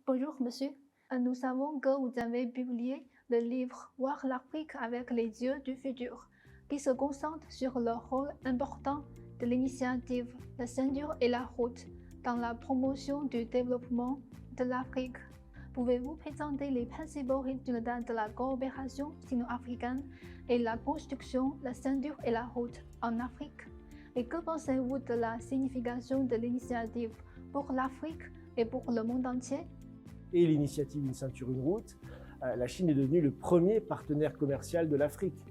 Bonjour monsieur, nous savons que vous avez publié le livre Voir l'Afrique avec les yeux du futur, qui se concentre sur le rôle important de l'initiative La ceinture et la route dans la promotion du développement de l'Afrique. Pouvez-vous présenter les principaux résultats de la coopération sino-africaine et la construction de la ceinture et la route en Afrique? Et que pensez-vous de la signification de l'initiative pour l'Afrique et pour le monde entier? Et l'initiative Une ceinture, une route, la Chine est devenue le premier partenaire commercial de l'Afrique,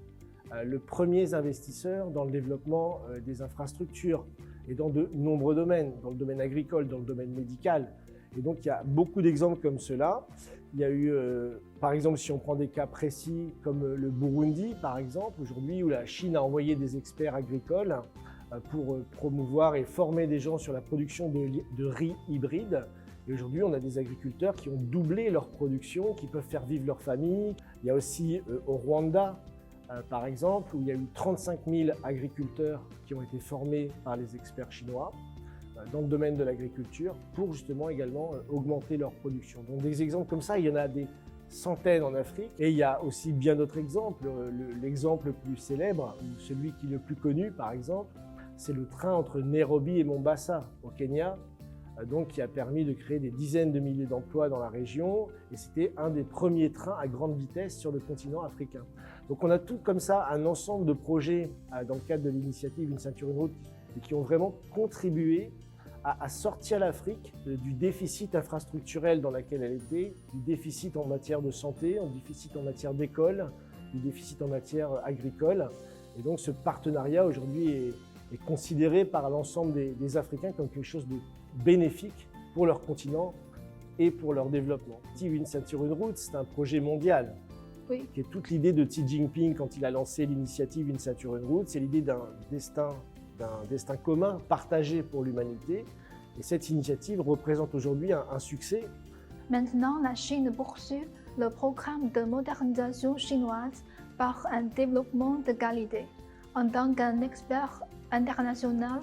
le premier investisseur dans le développement des infrastructures et dans de nombreux domaines, dans le domaine agricole, dans le domaine médical. Et donc il y a beaucoup d'exemples comme cela. Il y a eu, par exemple, si on prend des cas précis comme le Burundi, par exemple, aujourd'hui où la Chine a envoyé des experts agricoles pour promouvoir et former des gens sur la production de riz hybride. Et aujourd'hui, on a des agriculteurs qui ont doublé leur production, qui peuvent faire vivre leur famille. Il y a aussi au Rwanda, par exemple, où il y a eu 35 000 agriculteurs qui ont été formés par les experts chinois dans le domaine de l'agriculture pour justement également augmenter leur production. Donc des exemples comme ça, il y en a des centaines en Afrique. Et il y a aussi bien d'autres exemples. L'exemple le plus célèbre, ou celui qui est le plus connu par exemple, c'est le train entre Nairobi et Mombasa au Kenya, donc qui a permis de créer des dizaines de milliers d'emplois dans la région, et c'était un des premiers trains à grande vitesse sur le continent africain. Donc on a tout comme ça un ensemble de projets dans le cadre de l'initiative Une ceinture, une route, et qui ont vraiment contribué à sortir l'Afrique du déficit infrastructurel dans lequel elle était, du déficit en matière de santé, du déficit en matière d'école, du déficit en matière agricole. Et donc ce partenariat aujourd'hui est considéré par l'ensemble des Africains comme quelque chose de bénéfique pour leur continent et pour leur développement. Une ceinture, une route, c'est un projet mondial. Oui. Qui est toute l'idée de Xi Jinping quand il a lancé l'initiative Une ceinture, une route, c'est l'idée d'un destin commun, partagé pour l'humanité. Et cette initiative représente aujourd'hui un succès. Maintenant, la Chine poursuit le programme de modernisation chinoise par un développement de qualité. En tant qu'un expert international,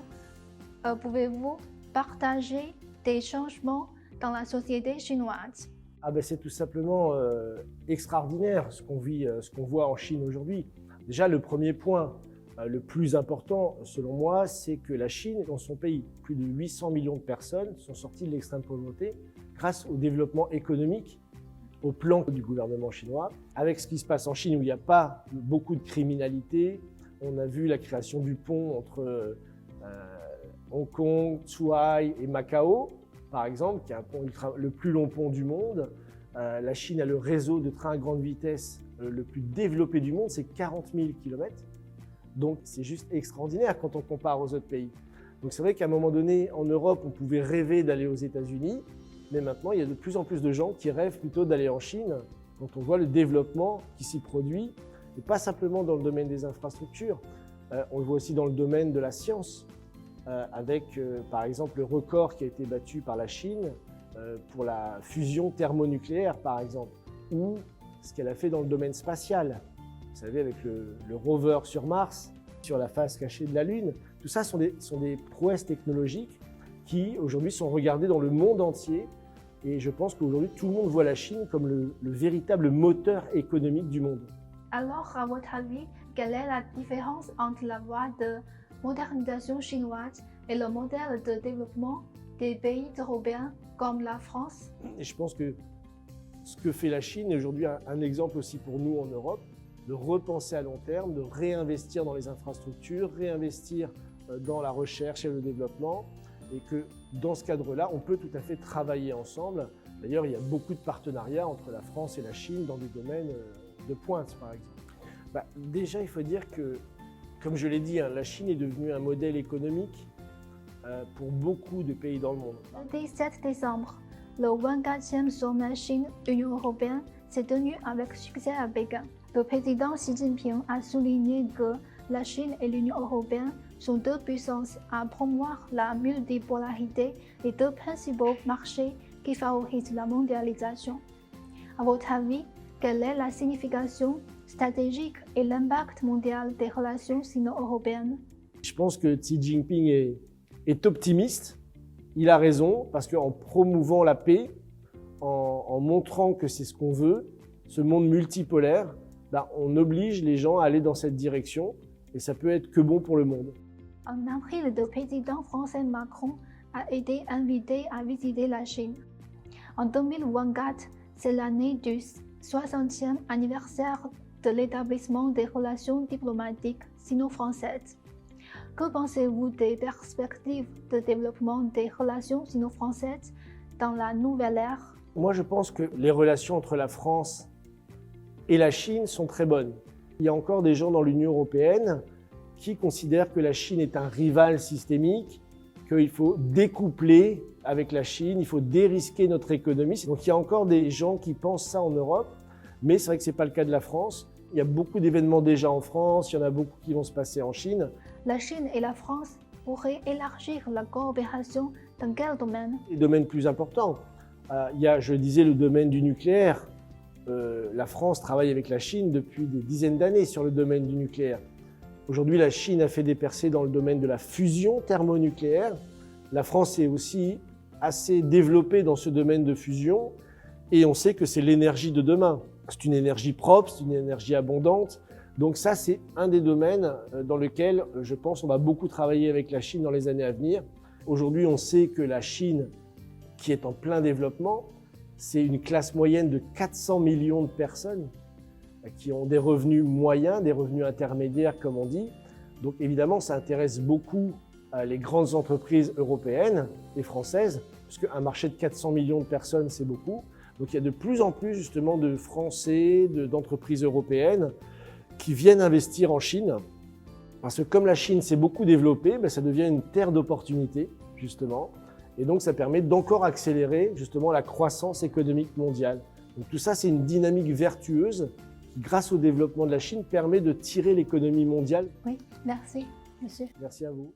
pouvez-vous partager des changements dans la société chinoise? C'est tout simplement extraordinaire ce qu'on voit en Chine aujourd'hui. Déjà, le premier point, le plus important selon moi, c'est que la Chine, dans son pays, plus de 800 millions de personnes sont sorties de l'extrême pauvreté grâce au développement économique, au plan du gouvernement chinois. Avec ce qui se passe en Chine où il n'y a pas beaucoup de criminalité, on a vu la création du pont entre Hong Kong, Zhuhai et Macao, par exemple, qui est le plus long pont du monde. La Chine a le réseau de trains à grande vitesse le plus développé du monde, c'est 40 000 km. Donc c'est juste extraordinaire quand on compare aux autres pays. Donc c'est vrai qu'à un moment donné, en Europe, on pouvait rêver d'aller aux États-Unis, mais maintenant il y a de plus en plus de gens qui rêvent plutôt d'aller en Chine quand on voit le développement qui s'y produit, et pas simplement dans le domaine des infrastructures, on le voit aussi dans le domaine de la science, avec par exemple le record qui a été battu par la Chine pour la fusion thermonucléaire par exemple, ou ce qu'elle a fait dans le domaine spatial. Vous savez, avec le rover sur Mars, sur la face cachée de la Lune, tout ça sont des prouesses technologiques qui aujourd'hui sont regardées dans le monde entier. Et je pense qu'aujourd'hui, tout le monde voit la Chine comme le véritable moteur économique du monde. Alors, à votre avis, quelle est la différence entre la voie de modernisation chinoise et le modèle de développement des pays européens comme la France? Et je pense que ce que fait la Chine est aujourd'hui un exemple aussi pour nous en Europe, de repenser à long terme, de réinvestir dans les infrastructures, réinvestir dans la recherche et le développement, et que dans ce cadre-là, on peut tout à fait travailler ensemble. D'ailleurs, il y a beaucoup de partenariats entre la France et la Chine dans des domaines de pointe, par exemple. Déjà, il faut dire que, comme je l'ai dit, la Chine est devenue un modèle économique pour beaucoup de pays dans le monde. Le 17 décembre, le 24e sommet Chine-Union européenne s'est tenu avec succès à Pékin. Le président Xi Jinping a souligné que la Chine et l'Union européenne sont deux puissances à promouvoir la multipolarité et deux principaux marchés qui favorisent la mondialisation. À votre avis, quelle est la signification stratégique et l'impact mondial des relations sino-européennes? Je pense que Xi Jinping est optimiste. Il a raison parce qu'en promouvant la paix, en montrant que c'est ce qu'on veut, ce monde multipolaire, on oblige les gens à aller dans cette direction et ça peut être que bon pour le monde. En avril, le président français Macron a été invité à visiter la Chine. En 2024, c'est l'année du 60e anniversaire de l'établissement des relations diplomatiques sino-françaises. Que pensez-vous des perspectives de développement des relations sino-françaises dans la nouvelle ère? Moi, je pense que les relations entre la France et la Chine sont très bonnes. Il y a encore des gens dans l'Union européenne qui considèrent que la Chine est un rival systémique, qu'il faut découpler avec la Chine, il faut dérisquer notre économie. Donc il y a encore des gens qui pensent ça en Europe, mais c'est vrai que ce n'est pas le cas de la France. Il y a beaucoup d'événements déjà en France, il y en a beaucoup qui vont se passer en Chine. La Chine et la France pourraient élargir la coopération dans quel domaine? Les domaines plus importants. Il y a, je disais, le domaine du nucléaire. La France travaille avec la Chine depuis des dizaines d'années sur le domaine du nucléaire. Aujourd'hui, la Chine a fait des percées dans le domaine de la fusion thermonucléaire. La France est aussi assez développée dans ce domaine de fusion et on sait que c'est l'énergie de demain. C'est une énergie propre, c'est une énergie abondante. Donc ça, c'est un des domaines dans lequel, je pense, on va beaucoup travailler avec la Chine dans les années à venir. Aujourd'hui, on sait que la Chine, qui est en plein développement, c'est une classe moyenne de 400 millions de personnes qui ont des revenus moyens, des revenus intermédiaires, comme on dit. Donc évidemment, ça intéresse beaucoup les grandes entreprises européennes et françaises, puisque un marché de 400 millions de personnes, c'est beaucoup. Donc il y a de plus en plus justement de Français, d'entreprises européennes qui viennent investir en Chine. Parce que comme la Chine s'est beaucoup développée, ça devient une terre d'opportunités, justement. Et donc ça permet d'encore accélérer justement la croissance économique mondiale. Donc tout ça, c'est une dynamique vertueuse qui, grâce au développement de la Chine, permet de tirer l'économie mondiale. Oui, merci, monsieur. Merci à vous.